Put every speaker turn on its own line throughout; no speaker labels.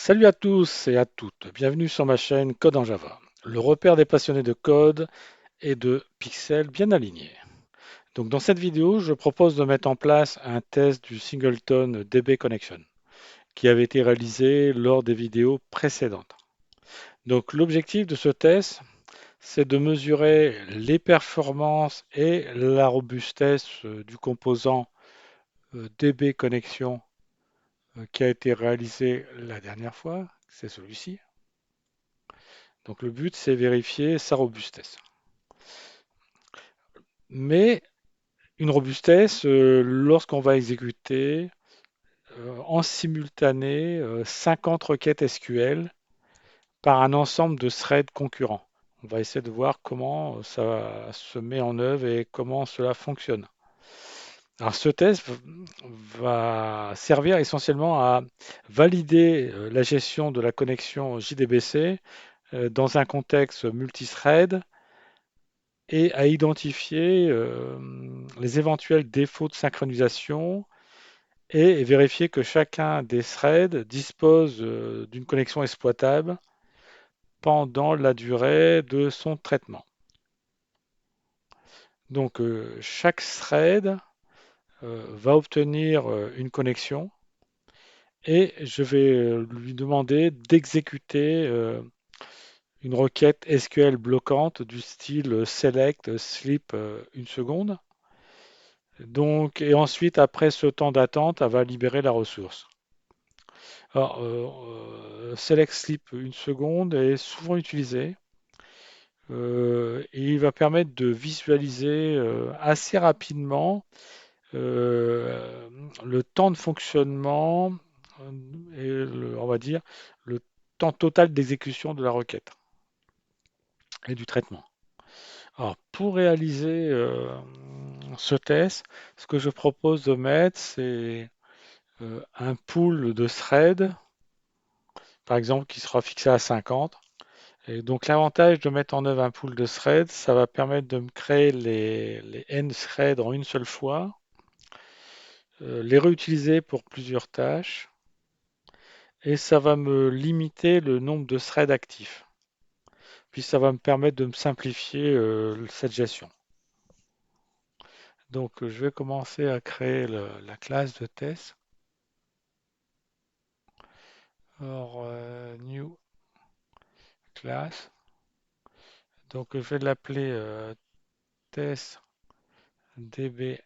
Salut à tous et à toutes, bienvenue sur ma chaîne Code en Java, le repère des passionnés de code et de pixels bien alignés. Donc dans cette vidéo, je propose de mettre en place un test du Singleton DB Connection qui avait été réalisé lors des vidéos précédentes. Donc l'objectif de ce test, c'est de mesurer les performances et la robustesse du composant DB Connection qui a été réalisé la dernière fois, c'est celui-ci. Donc le but, c'est vérifier sa robustesse. Mais une robustesse, lorsqu'on va exécuter en simultané 50 requêtes SQL par un ensemble de threads concurrents. On va essayer de voir comment ça se met en œuvre et comment cela fonctionne. Alors ce test va servir essentiellement à valider la gestion de la connexion JDBC dans un contexte multithread et à identifier les éventuels défauts de synchronisation et vérifier que chacun des threads dispose d'une connexion exploitable pendant la durée de son traitement. Donc chaque thread va obtenir une connexion et je vais lui demander d'exécuter une requête SQL bloquante du style select sleep une seconde. Donc, et ensuite, après ce temps d'attente, elle va libérer la ressource. Alors, Select Sleep une seconde est souvent utilisé et il va permettre de visualiser assez rapidement le temps de fonctionnement et on va dire le temps total d'exécution de la requête et du traitement. Alors, pour réaliser ce test, ce que je propose de mettre, c'est un pool de threads, par exemple, qui sera fixé à 50. Et donc l'avantage de mettre en œuvre un pool de threads, ça va permettre de me créer les n threads en une seule fois, les réutiliser pour plusieurs tâches, et ça va me limiter le nombre de threads actifs. Puis ça va me permettre de me simplifier cette gestion. Donc je vais commencer à créer la classe de test. Alors, new class. Donc je vais l'appeler test db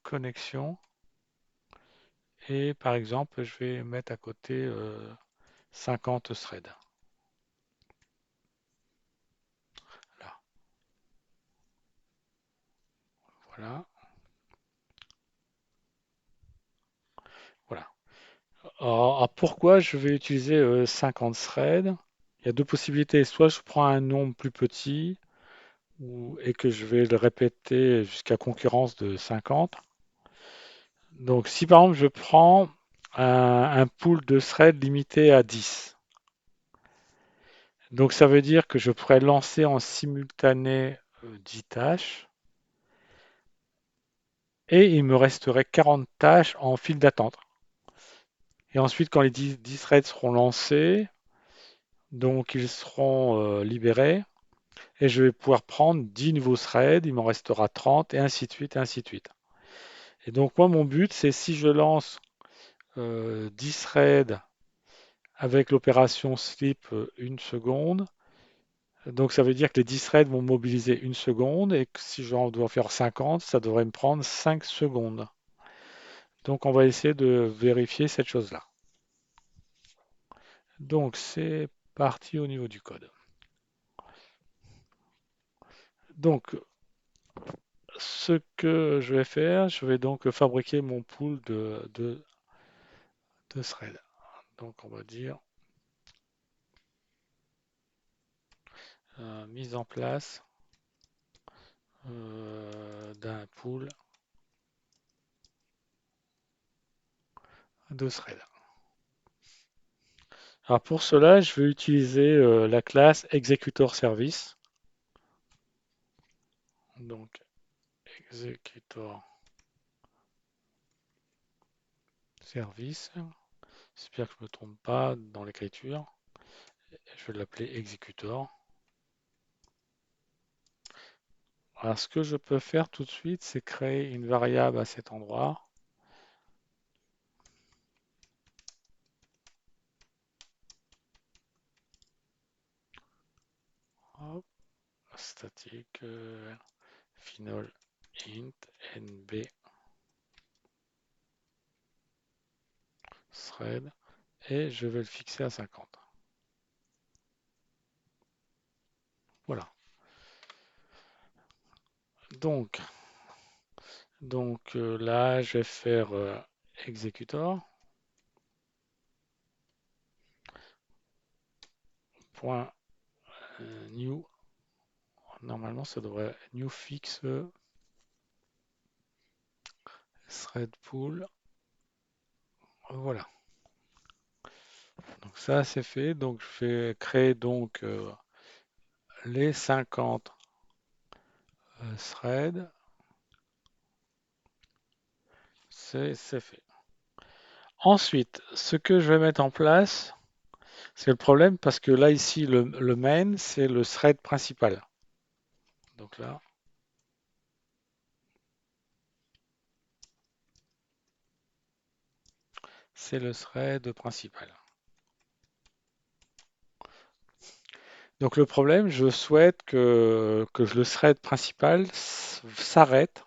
connexion. Et par exemple, je vais mettre à côté 50 threads. Là, voilà, voilà. Alors, pourquoi je vais utiliser 50 threads? Il y a deux possibilités. Soit je prends un nombre plus petit et que je vais le répéter jusqu'à concurrence de 50. Donc si par exemple je prends un pool de threads limité à 10, donc ça veut dire que je pourrais lancer en simultané 10 tâches et il me resterait 40 tâches en file d'attente. Et ensuite, quand les 10 threads seront lancés, donc ils seront libérés, et je vais pouvoir prendre 10 nouveaux threads, il m'en restera 30, et ainsi de suite, et ainsi de suite. Et donc moi, mon but, c'est si je lance 10 threads avec l'opération sleep une seconde, donc ça veut dire que les 10 threads vont mobiliser une seconde, et que si j'en dois faire 50, ça devrait me prendre 5 secondes. Donc on va essayer de vérifier cette chose-là. Donc c'est parti au niveau du code. Donc ce que je vais faire, je vais donc fabriquer mon pool de threads. Donc on va dire mise en place d'un pool de threads. Alors pour cela, je vais utiliser la classe executor service. Donc executor service. J'espère que je ne me trompe pas dans l'écriture. Je vais l'appeler executor. Alors, ce que je peux faire tout de suite, c'est créer une variable à cet endroit. Hop, statique final int nb thread et je vais le fixer à 50. Voilà. Donc, là, je vais faire executor. Point new. Normalement, ça devrait new fix thread pool. Voilà. Donc ça, c'est fait. Donc je vais créer donc les 50 threads. C'est fait. Ensuite, ce que je vais mettre en place, c'est le problème parce que là, ici, le main, c'est le thread principal. Donc là, c'est le thread principal. Donc le problème, je souhaite que le thread principal s'arrête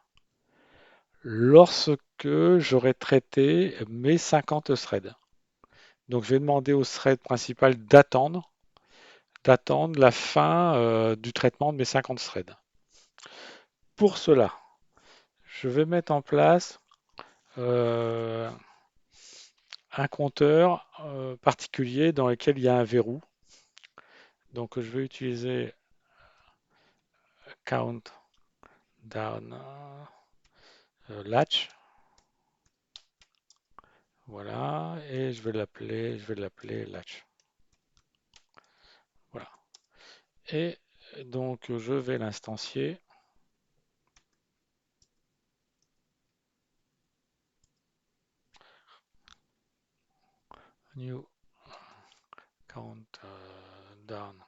lorsque j'aurai traité mes 50 threads. Donc je vais demander au thread principal d'attendre la fin du traitement de mes 50 threads. Pour cela, je vais mettre en place euh, un compteur particulier dans lequel il y a un verrou. Donc je vais utiliser count down latch. Voilà, et je vais l'appeler latch. Voilà. Et donc je vais l'instancier. New count down.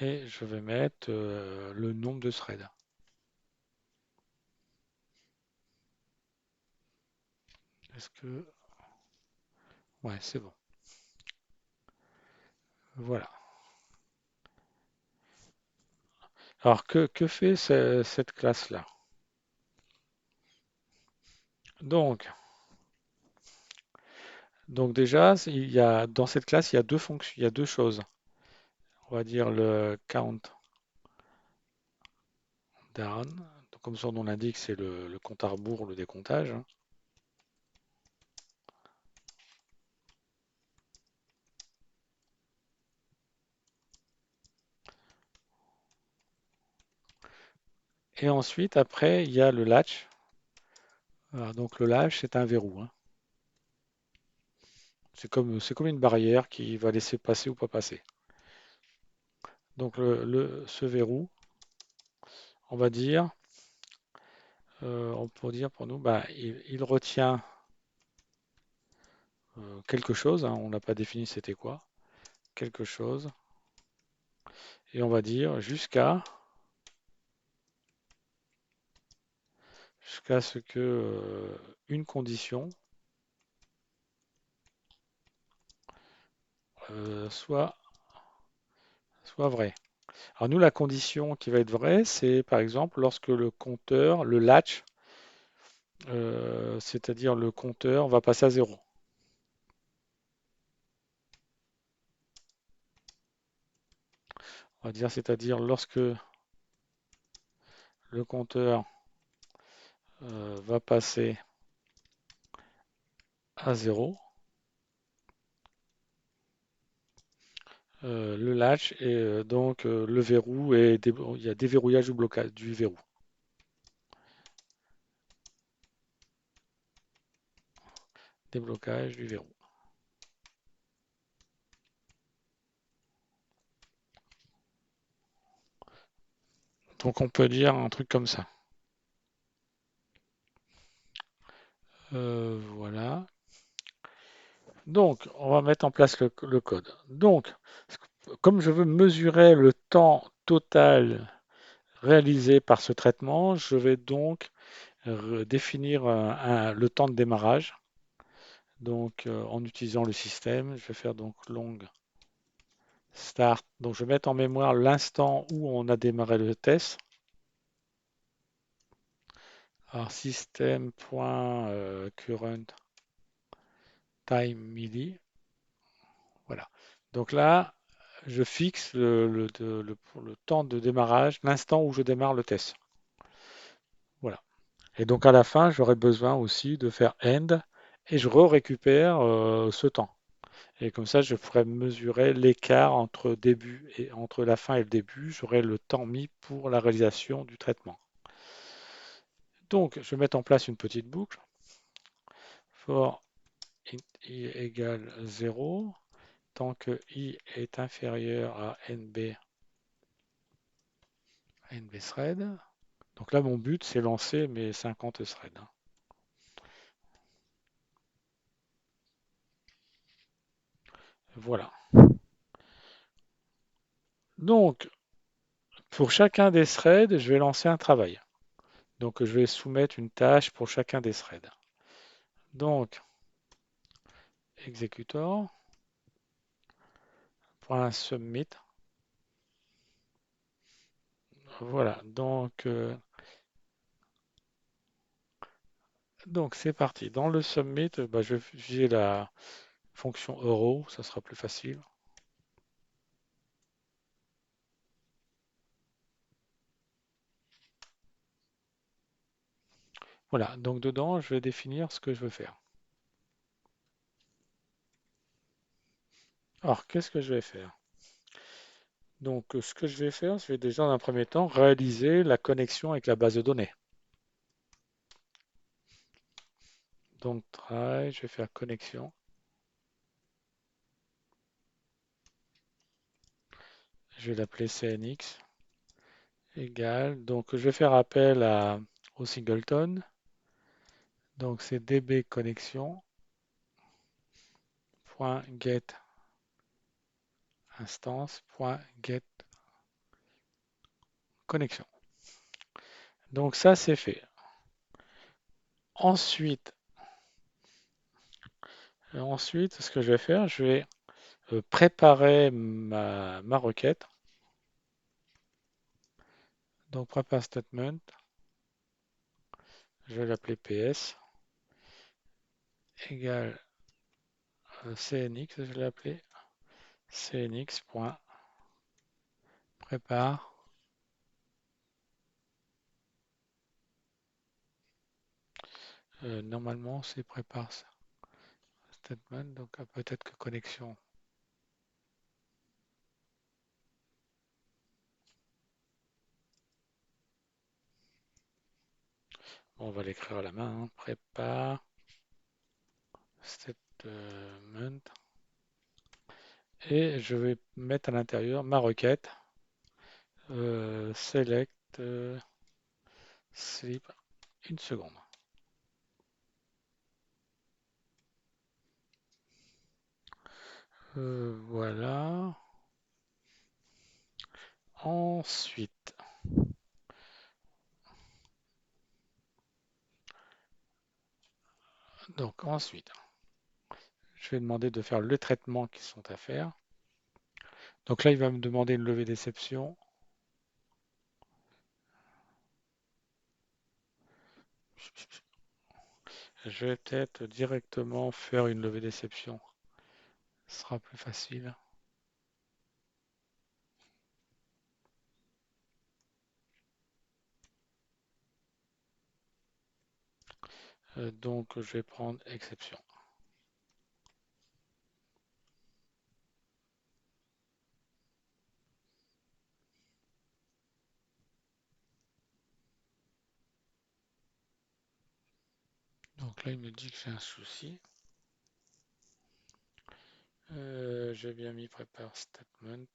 Et je vais mettre le nombre de threads. Est-ce que... Ouais, c'est bon. Voilà. Alors, que fait cette classe-là? Donc, déjà, dans cette classe, il y a deux fonctions, il y a deux choses. On va dire le count down. Donc, comme son nom l'indique, c'est le compte à rebours, le décomptage, hein. Et ensuite, après, il y a le latch. Voilà, donc le latch, c'est un verrou, hein. C'est comme une barrière qui va laisser passer ou pas passer. Donc ce verrou, on va dire, on peut dire pour nous, bah, il retient quelque chose, hein, on n'a pas défini c'était quoi, quelque chose, et on va dire jusqu'à ce que une condition soit vraie. Alors nous, la condition qui va être vraie, c'est par exemple lorsque le compteur, le latch, c'est-à-dire le compteur, va passer à zéro. On va dire, c'est-à-dire lorsque le compteur va passer à zéro, le latch et donc le verrou et il y a déverrouillage ou blocage du verrou. Déblocage du verrou. Donc on peut dire un truc comme ça. Voilà. Donc, on va mettre en place le code. Donc, comme je veux mesurer le temps total réalisé par ce traitement, je vais donc définir le temps de démarrage. Donc, en utilisant le système, je vais faire donc long start. Donc, je vais mettre en mémoire l'instant où on a démarré le test. Alors, system.current time milli. Voilà. Donc là, je fixe pour le temps de démarrage, l'instant où je démarre le test. Voilà. Et donc à la fin, j'aurai besoin aussi de faire end et je récupère ce temps. Et comme ça, je pourrais mesurer l'écart entre la fin et le début. J'aurai le temps mis pour la réalisation du traitement. Donc, je vais mettre en place une petite boucle. For int i égale 0, tant que i est inférieur à nb thread. Donc là, mon but, c'est lancer mes 50 threads. Voilà. Donc, pour chacun des threads, je vais lancer un travail. Donc, je vais soumettre une tâche pour chacun des threads. Donc, executor.submit. Voilà. Donc c'est parti. Dans le submit, bah, je vais utiliser la fonction euro, ça sera plus facile. Voilà. Donc dedans, je vais définir ce que je veux faire. Alors, qu'est-ce que je vais faire? Donc, ce que je vais faire, je vais déjà, dans un premier temps, réaliser la connexion avec la base de données. Donc, try, je vais faire connexion. Je vais l'appeler CNX égale. Donc, je vais faire appel au singleton. Donc, c'est db connexion .get instance .get connexion. Donc, ça, c'est fait. Ensuite, ce que je vais faire, je vais préparer ma requête. Donc, prepare statement. Je vais l'appeler PS égale CNX. Je vais l'appeler CNX.prepare. Normalement, c'est prépare statement. Donc, peut-être que connexion. Bon, on va l'écrire à la main. Hein. Prépare statement. Et je vais mettre à l'intérieur ma requête. Select sleep. Une seconde. Voilà. Ensuite, ensuite, je vais demander de faire le traitement qui sont à faire. Donc là, il va me demander une levée d'exception. Je vais peut-être directement faire une levée d'exception. Ce sera plus facile. Donc, je vais prendre exception. Donc là, il me dit que j'ai un souci. J'ai bien mis prepare statement.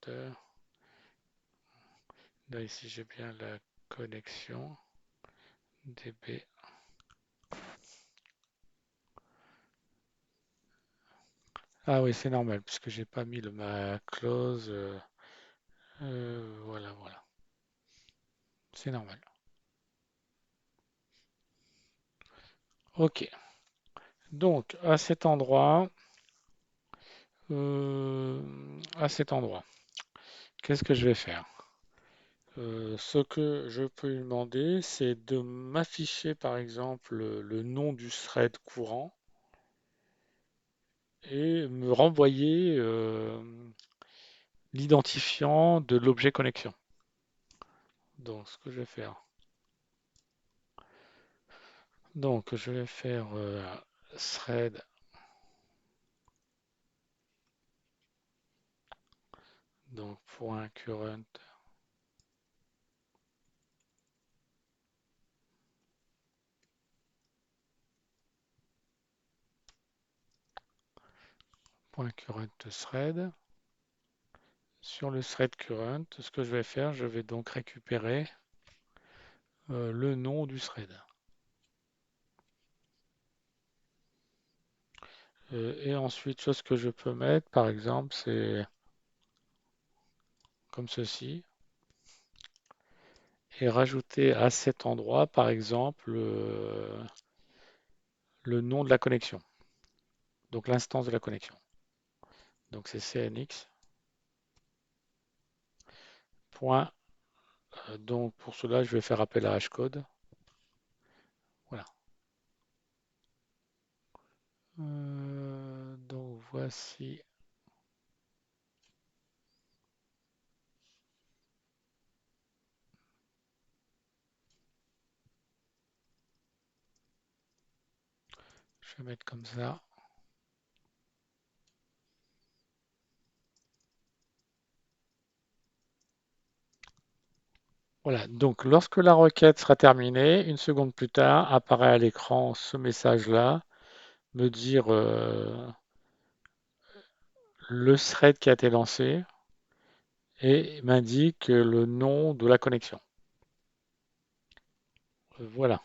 Là, ici, j'ai bien la connexion. DB. Ah oui, c'est normal, puisque j'ai pas mis ma clause. Voilà, voilà. C'est normal. Ok. Donc, euh, à cet endroit, qu'est-ce que je vais faire? Ce que je peux lui demander, c'est de m'afficher, par exemple, le nom du thread courant et me renvoyer l'identifiant de l'objet connexion. Donc, ce que je vais faire. Donc, je vais faire thread, donc point current, point current thread. Sur le thread current, ce que je vais faire, je vais donc récupérer le nom du thread. Et ensuite, chose que je peux mettre, par exemple, c'est comme ceci, et rajouter à cet endroit, par exemple, le nom de la connexion, donc l'instance de la connexion. Donc c'est cnx. Point, donc pour cela, je vais faire appel à hashcode. Voilà. Donc voici. Je vais mettre comme ça. Voilà, donc lorsque la requête sera terminée, une seconde plus tard, apparaît à l'écran ce message-là, me dire le thread qui a été lancé et m'indique le nom de la connexion. Voilà,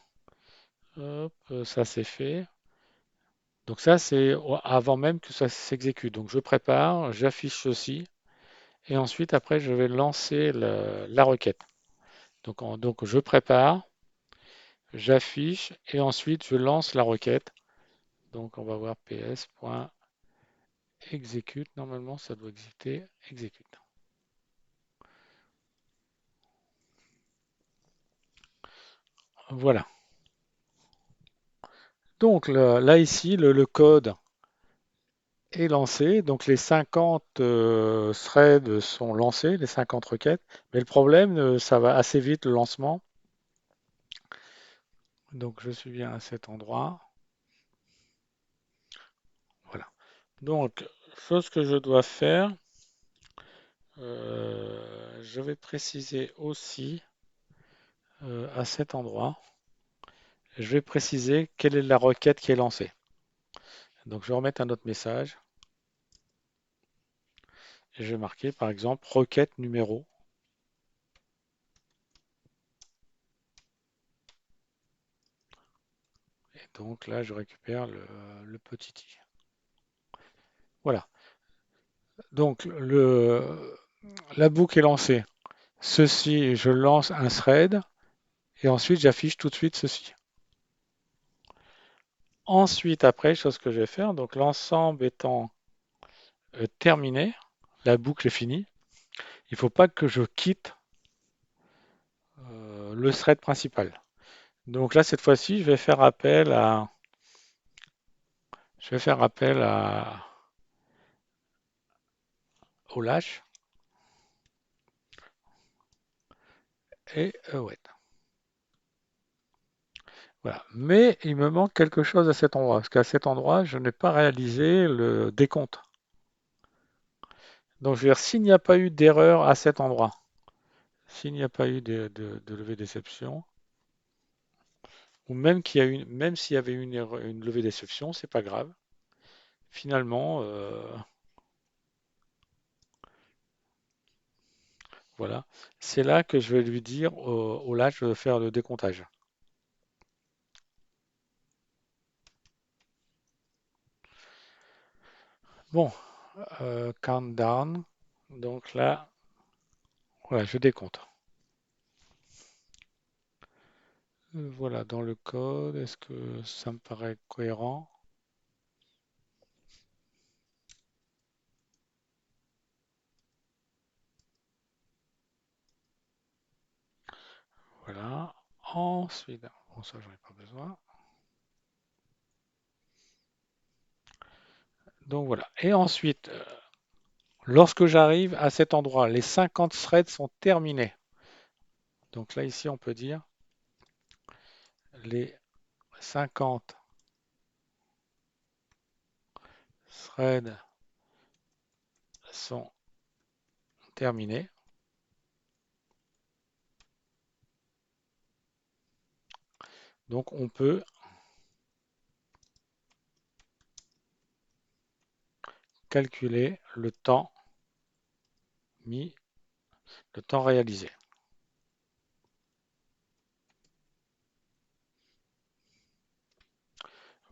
hop, ça c'est fait. Donc ça c'est avant même que ça s'exécute. Donc je prépare, j'affiche ceci et ensuite après je vais lancer la requête. Donc je prépare, j'affiche et ensuite je lance la requête. Donc on va voir ps.execute. Normalement ça doit exécuter. Exécute. Voilà. Donc là ici le code est lancé. Donc les 50 threads sont lancés, les 50 requêtes. Mais le problème, ça va assez vite le lancement. Donc je suis bien à cet endroit. Voilà. Donc, chose que je dois faire, je vais préciser aussi à cet endroit, je vais préciser quelle est la requête qui est lancée. Donc je vais remettre un autre message et je vais marquer par exemple requête numéro. Et donc là, je récupère le petit i. Voilà. Donc la boucle est lancée. Ceci, je lance un thread et ensuite j'affiche tout de suite ceci. Ensuite, après, chose que je vais faire, donc l'ensemble étant terminé, la boucle est finie. Il ne faut pas que je quitte le thread principal. Donc là, cette fois-ci, je vais faire appel au lâche et await. Voilà. Mais il me manque quelque chose à cet endroit, parce qu'à cet endroit, je n'ai pas réalisé le décompte. Donc, je veux dire, s'il n'y a pas eu d'erreur à cet endroit, s'il n'y a pas eu de levée d'exception, ou même même s'il y avait une levée d'exception, c'est pas grave. Finalement, voilà, c'est là que je vais lui dire au lâche de faire le décomptage. Bon, countdown. Donc là, voilà, je décompte. Voilà, dans le code, est-ce que ça me paraît cohérent? Voilà. Ensuite, bon, ça, j'en ai pas besoin. Donc voilà. Et ensuite, lorsque j'arrive à cet endroit, les 50 threads sont terminés. Donc là, ici, on peut dire les 50 threads sont terminés. Donc on peut calculer le temps mis, le temps réalisé.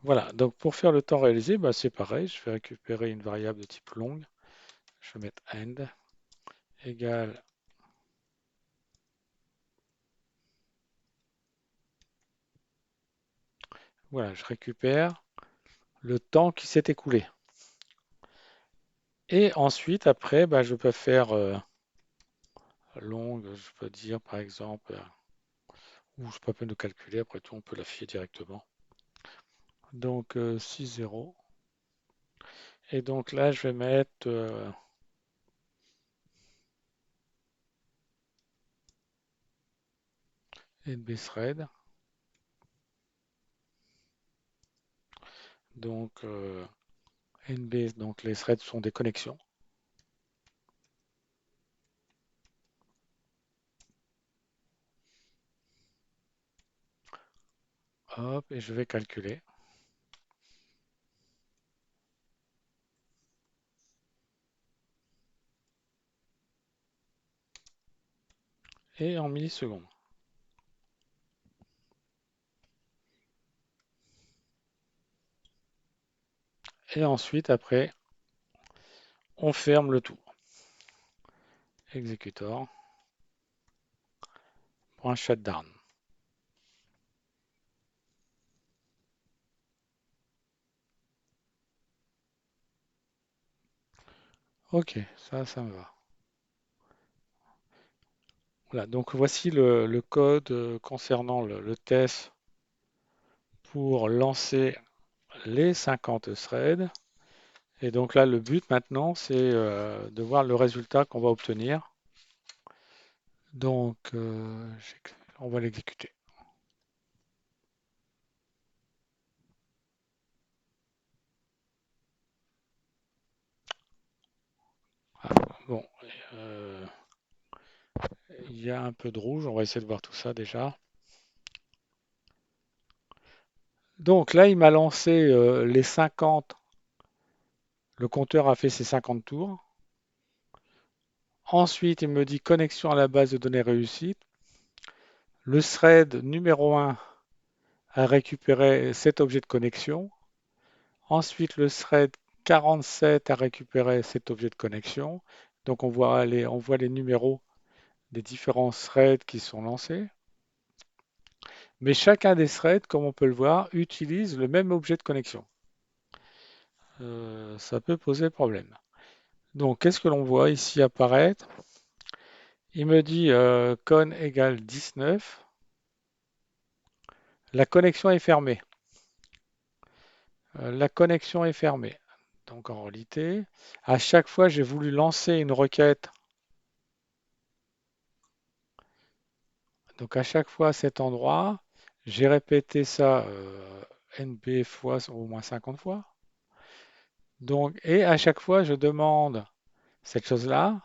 Voilà, donc pour faire le temps réalisé, bah, c'est pareil, je vais récupérer une variable de type long. Je vais mettre end égale, voilà, je récupère le temps qui s'est écoulé. Et ensuite, après, bah, je peux faire long, je peux dire par exemple, ou je peux pas peine de calculer, après tout, on peut l'afficher directement. Donc 6, 0. Et donc là, je vais mettre nbthread. Donc nb, donc les threads sont des connexions. Hop, et je vais calculer. Et en millisecondes. Et ensuite, après, on ferme le tout. Executor. .shutdown. Ok, ça me va. Voilà, donc voici le code concernant le test pour lancer les 50 threads. Et donc là, le but maintenant, c'est de voir le résultat qu'on va obtenir. Donc, on va l'exécuter. Ah, bon, euh, il y a un peu de rouge, on va essayer de voir tout ça déjà. Donc là, il m'a lancé les 50. Le compteur a fait ses 50 tours. Ensuite, il me dit connexion à la base de données réussie. Le thread numéro 1 a récupéré cet objet de connexion. Ensuite, le thread 47 a récupéré cet objet de connexion. Donc, on voit les numéros des différents threads qui sont lancés. Mais chacun des threads, comme on peut le voir, utilise le même objet de connexion. Ça peut poser problème. Donc, qu'est-ce que l'on voit ici apparaître? Il me dit con égale 19. La connexion est fermée. La connexion est fermée. Donc en réalité, à chaque fois j'ai voulu lancer une requête. Donc à chaque fois à cet endroit, j'ai répété ça NB fois au moins 50 fois. Donc, et à chaque fois je demande cette chose-là,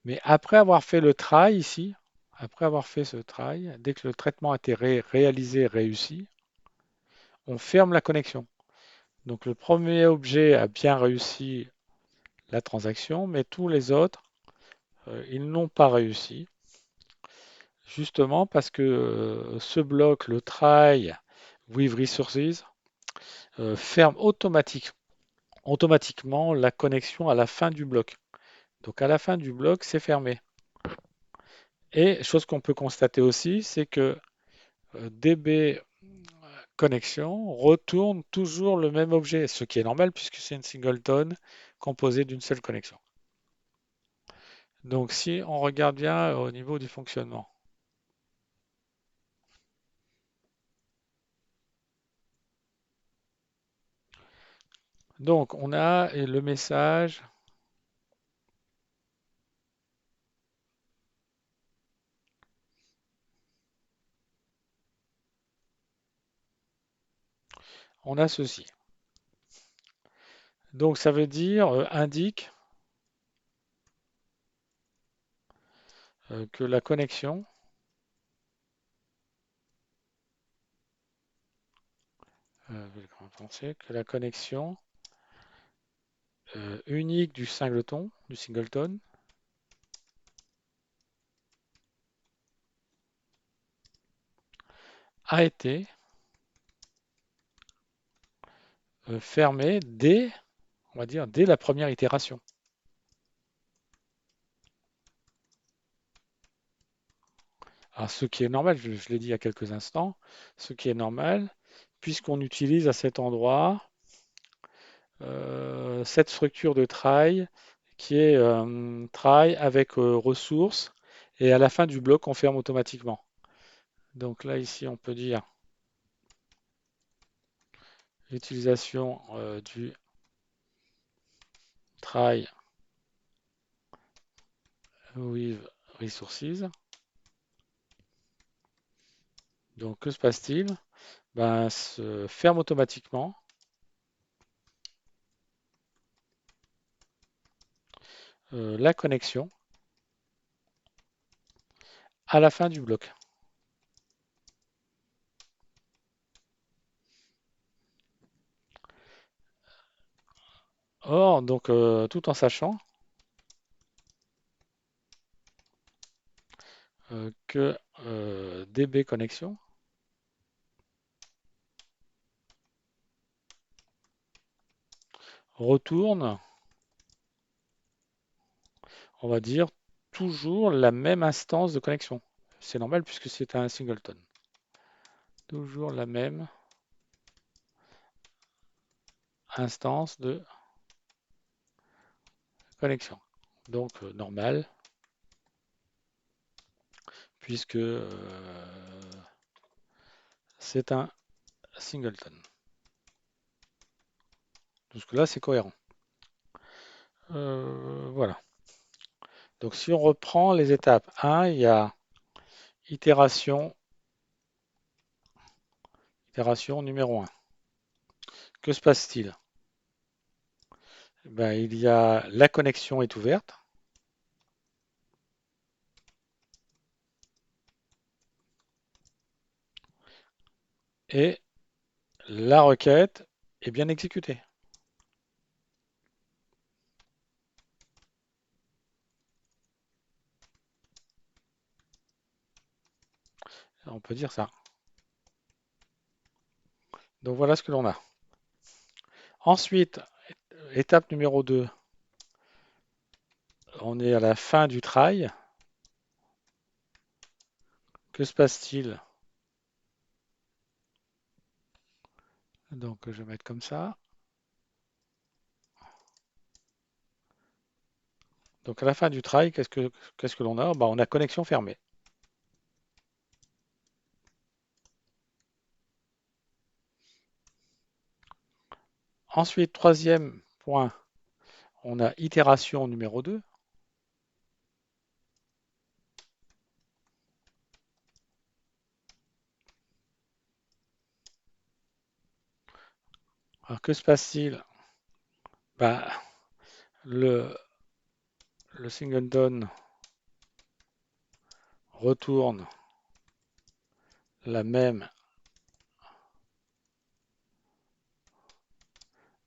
mais après avoir fait le try ici, après avoir fait ce try, dès que le traitement a été réalisé, réussi, on ferme la connexion. Donc le premier objet a bien réussi la transaction, mais tous les autres, ils n'ont pas réussi. Justement parce que ce bloc, le try with resources, ferme automatiquement automatiquement la connexion à la fin du bloc. Donc à la fin du bloc, c'est fermé. Et chose qu'on peut constater aussi, c'est que DB connexion retourne toujours le même objet, ce qui est normal puisque c'est une singleton composée d'une seule connexion. Donc si on regarde bien au niveau du fonctionnement. Donc on a le message, on a ceci. Donc ça veut dire indique que la connexion, que la connexion unique du singleton, a été fermée dès, on va dire, dès la première itération. Alors, ce qui est normal, je l'ai dit il y a quelques instants, ce qui est normal, puisqu'on utilise à cet endroit cette structure de try qui est try avec ressources, et à la fin du bloc, on ferme automatiquement. Donc là, ici, on peut dire l'utilisation du try with resources. Donc, que se passe-t-il? Ben, se ferme automatiquement la connexion à la fin du bloc. Or, donc, tout en sachant que DB connexion retourne, on va dire, toujours la même instance de connexion. C'est normal puisque c'est un singleton. Toujours la même instance de connexion. Donc, normal, puisque c'est un singleton. Jusque-là, c'est cohérent. Voilà. Donc, si on reprend les étapes, 1, il y a itération, itération numéro 1. Que se passe-t-il? Ben, il y a la connexion est ouverte et la requête est bien exécutée. On peut dire ça. Donc voilà ce que l'on a. Ensuite, étape numéro 2, on est à la fin du try. Que se passe-t-il? Donc je vais mettre comme ça. Donc à la fin du try, qu'est-ce que l'on a? Ben, on a connexion fermée. Ensuite, troisième point, on a itération numéro 2. Alors que se passe-t-il? Ben, le, le singleton retourne la même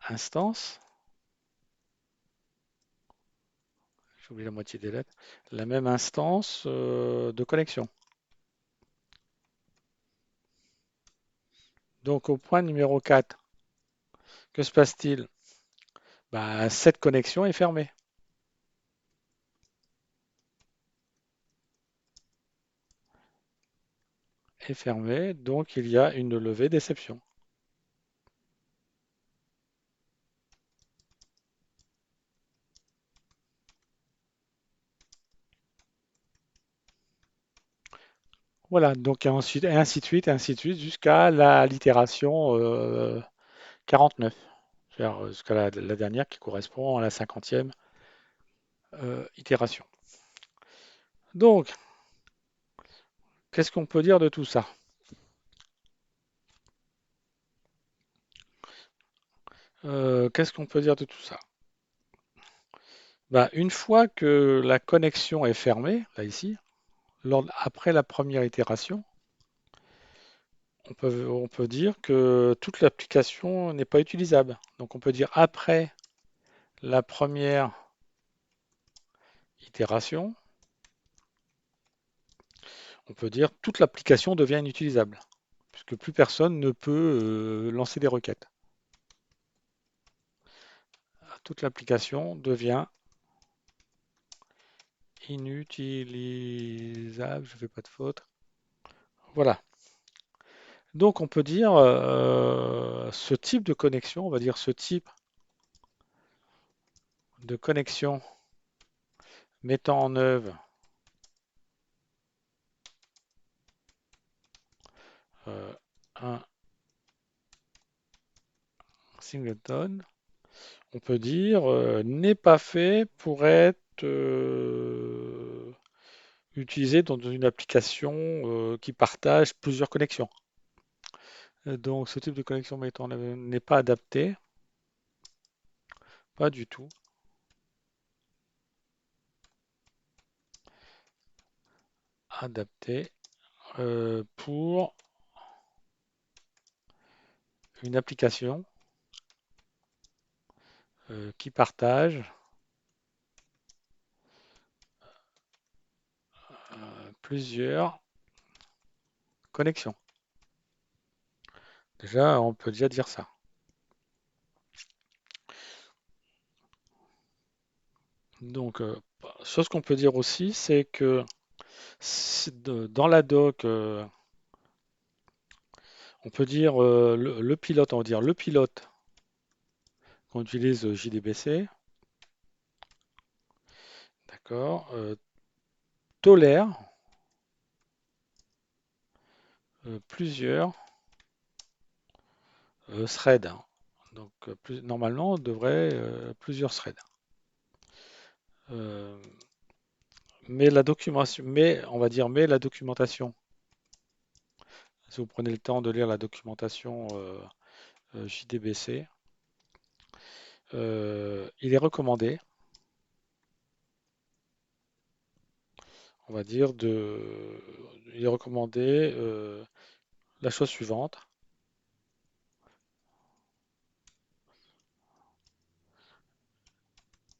instance. J'ai oublié la moitié des lettres. La même instance de connexion. Donc au point numéro 4, que se passe-t-il? Bah, cette connexion est fermée. Est fermée, donc il y a une levée d'exception. Voilà, donc ensuite, et ainsi de suite, jusqu'à l'itération 49. C'est-à-dire jusqu'à la dernière qui correspond à la 50e itération. Donc, qu'est-ce qu'on peut dire de tout ça? Qu'est-ce qu'on peut dire de tout ça? Bah, une fois que la connexion est fermée, là ici, après la première itération, on peut dire que toute l'application n'est pas utilisable. Donc on peut dire après la première itération, on peut dire toute l'application devient inutilisable, puisque plus personne ne peut lancer des requêtes. Toute l'application devient inutilisable, je ne fais pas de faute. Voilà. Donc on peut dire ce type de connexion, on va dire ce type de connexion mettant en œuvre un singleton, on peut dire n'est pas fait pour être utilisé dans une application qui partage plusieurs connexions. Donc ce type de connexion mettant en œuvre n'est pas adapté, pas du tout adapté pour une application qui partage plusieurs connexions. Déjà, on peut déjà dire ça. Donc, chose qu'on peut dire aussi, c'est que dans la doc, on peut dire le pilote, on va dire le pilote qu'on utilise JDBC, d'accord, tolère plusieurs threads. Donc, normalement, on devrait plusieurs threads. Euh, mais la documentation, on va dire, mais la documentation. Si vous prenez le temps de lire la documentation JDBC, il est recommandé, on va dire, il est recommandé la chose suivante,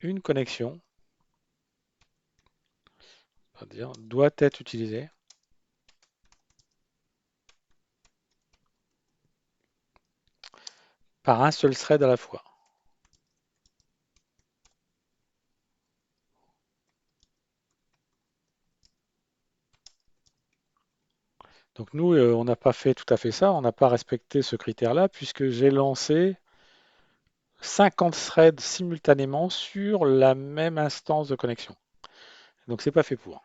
une connexion, on va dire, doit être utilisée par un seul thread à la fois. Donc nous, on n'a pas fait tout à fait ça, on n'a pas respecté ce critère-là, puisque j'ai lancé 50 threads simultanément sur la même instance de connexion. Donc c'est pas fait pour.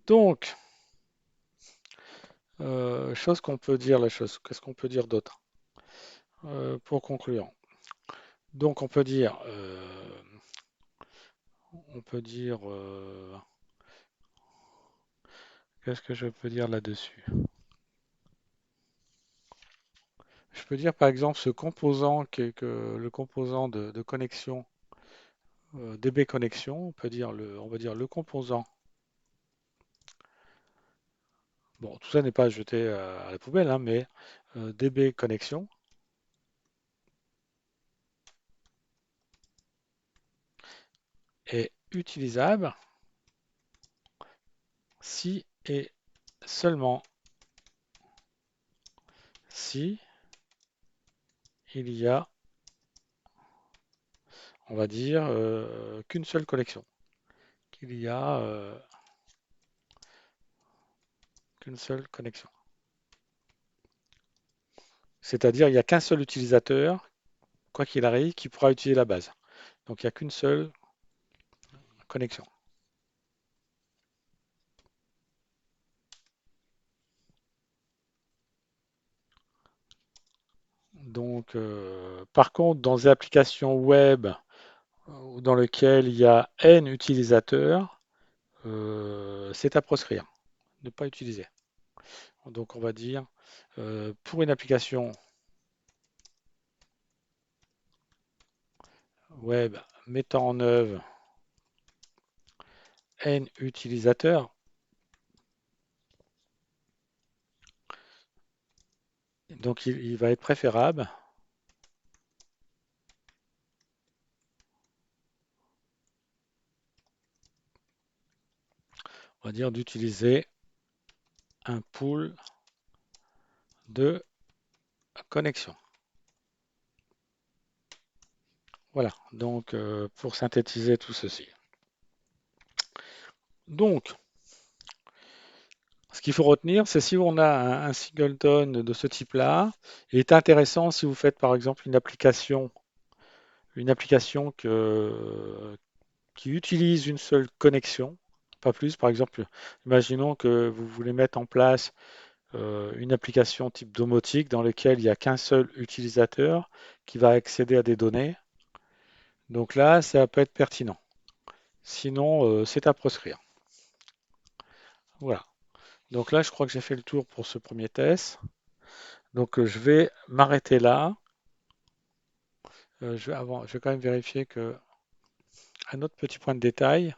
Donc, chose qu'on peut dire, qu'est-ce qu'on peut dire d'autre pour conclure? Donc on peut dire, qu'est-ce que je peux dire là-dessus? Je peux dire par exemple ce composant qui est que le composant de connexion DB connexion, on va dire le composant. Bon, tout ça n'est pas jeté à la poubelle, hein, mais DB connexion est utilisable si et seulement si il y a On va dire qu'une seule collection. Qu'il y a qu'une seule connexion. C'est-à-dire il n'y a qu'un seul utilisateur, quoi qu'il arrive, qui pourra utiliser la base. Donc il n'y a qu'une seule connexion. Donc, par contre, dans des applications web dans lesquelles il y a N utilisateurs, c'est à proscrire, ne pas utiliser. Donc, on va dire, pour une application web mettant en œuvre N utilisateurs, donc il va être préférable, on va dire, d'utiliser un pool de connexion. Voilà, donc pour synthétiser tout ceci. Donc, ce qu'il faut retenir, c'est si on a un singleton de ce type-là, il est intéressant si vous faites par exemple une application qui utilise une seule connexion, pas plus. Par exemple, imaginons que vous voulez mettre en place une application type domotique dans laquelle il n'y a qu'un seul utilisateur qui va accéder à des données. Donc là, ça peut être pertinent. Sinon, c'est à proscrire. Voilà. Donc là, je crois que j'ai fait le tour pour ce premier test. Donc je vais m'arrêter là. Je vais quand même vérifier que un autre petit point de détail.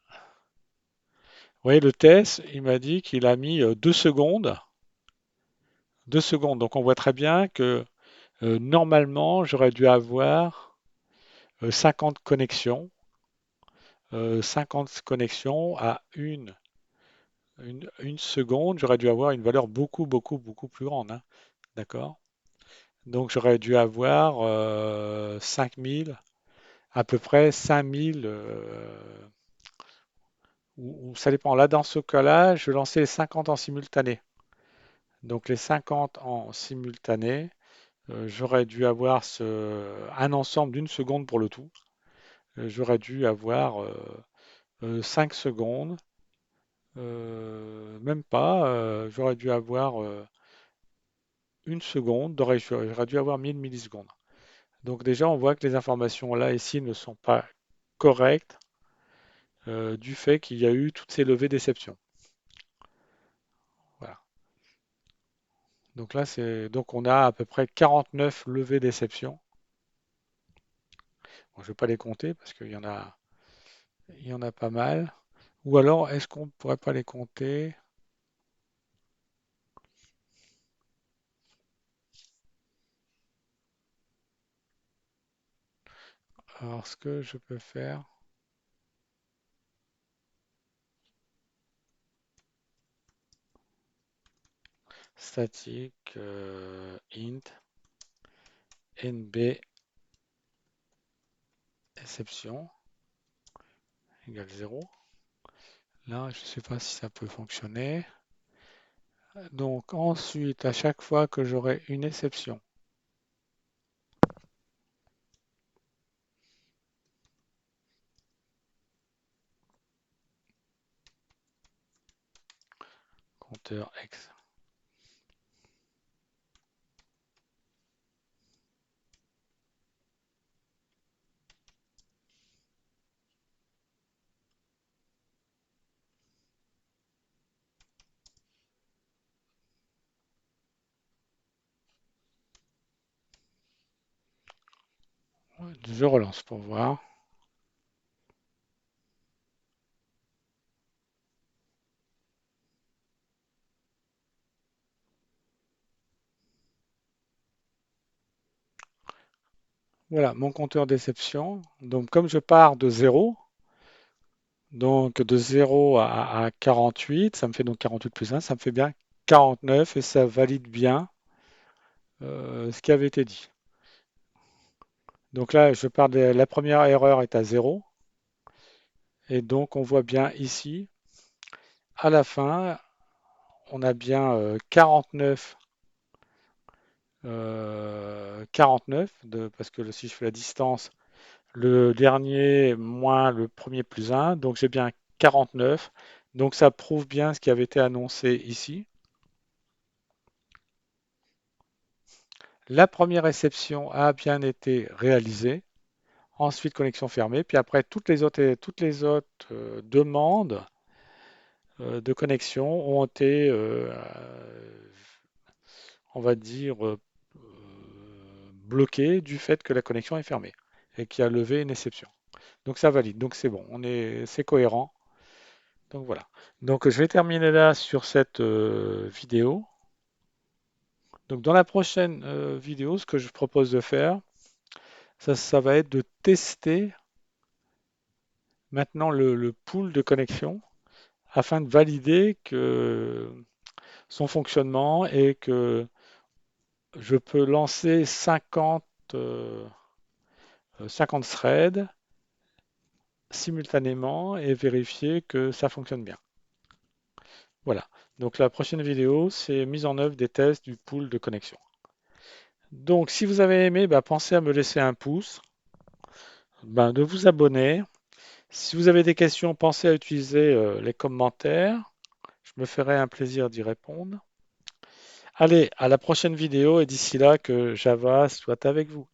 Vous voyez, le test, il m'a dit qu'il a mis 2 secondes. 2 secondes. Donc on voit très bien que normalement, j'aurais dû avoir 50 connexions. 50 connexions à une seconde. J'aurais dû avoir une valeur beaucoup, beaucoup, beaucoup plus grande, hein. D'accord? Donc j'aurais dû avoir 5000, à peu près 5000, ou ça dépend. Là, dans ce cas-là, je lançais les 50 en simultané. Donc les 50 en simultané, j'aurais dû avoir un ensemble d'une seconde pour le tout. J'aurais dû avoir 5 secondes, même pas, j'aurais dû avoir une seconde, j'aurais dû avoir 1000 millisecondes. Donc déjà, on voit que les informations là, ici, ne sont pas correctes du fait qu'il y a eu toutes ces levées d'exception. Voilà. Donc là, donc on a à peu près 49 levées d'exception. Bon, je ne vais pas les compter parce qu'il y en a pas mal. Ou alors, est-ce qu'on ne pourrait pas les compter? Alors, ce que je peux faire, statique int nb exception égale 0. Là, je ne sais pas si ça peut fonctionner. Donc ensuite, à chaque fois que j'aurai une exception, compteur X, je relance pour voir. Voilà, mon compteur d'exception. Donc comme je pars de 0, donc de 0 à 48, ça me fait donc 48 plus 1, ça me fait bien 49 et ça valide bien ce qui avait été dit. Donc là, je pars de la première erreur est à zéro. Et donc, on voit bien ici, à la fin, on a bien 49, 49 parce que si je fais la distance, le dernier moins le premier plus un, donc j'ai bien 49. Donc ça prouve bien ce qui avait été annoncé ici. La première réception a bien été réalisée. Ensuite, connexion fermée. Puis après, toutes les autres demandes de connexion ont été, on va dire, bloquées du fait que la connexion est fermée et qui a levé une exception. Donc ça valide. Donc c'est bon, c'est cohérent. Donc voilà. Donc je vais terminer là sur cette vidéo. Donc dans la prochaine vidéo, ce que je propose de faire, ça va être de tester maintenant le pool de connexion afin de valider que son fonctionnement et que je peux lancer 50 threads simultanément et vérifier que ça fonctionne bien. Voilà. Donc la prochaine vidéo, c'est mise en œuvre des tests du pool de connexion. Donc si vous avez aimé, bah, pensez à me laisser un pouce, bah, de vous abonner. Si vous avez des questions, pensez à utiliser les commentaires. Je me ferai un plaisir d'y répondre. Allez, à la prochaine vidéo et d'ici là, que Java soit avec vous.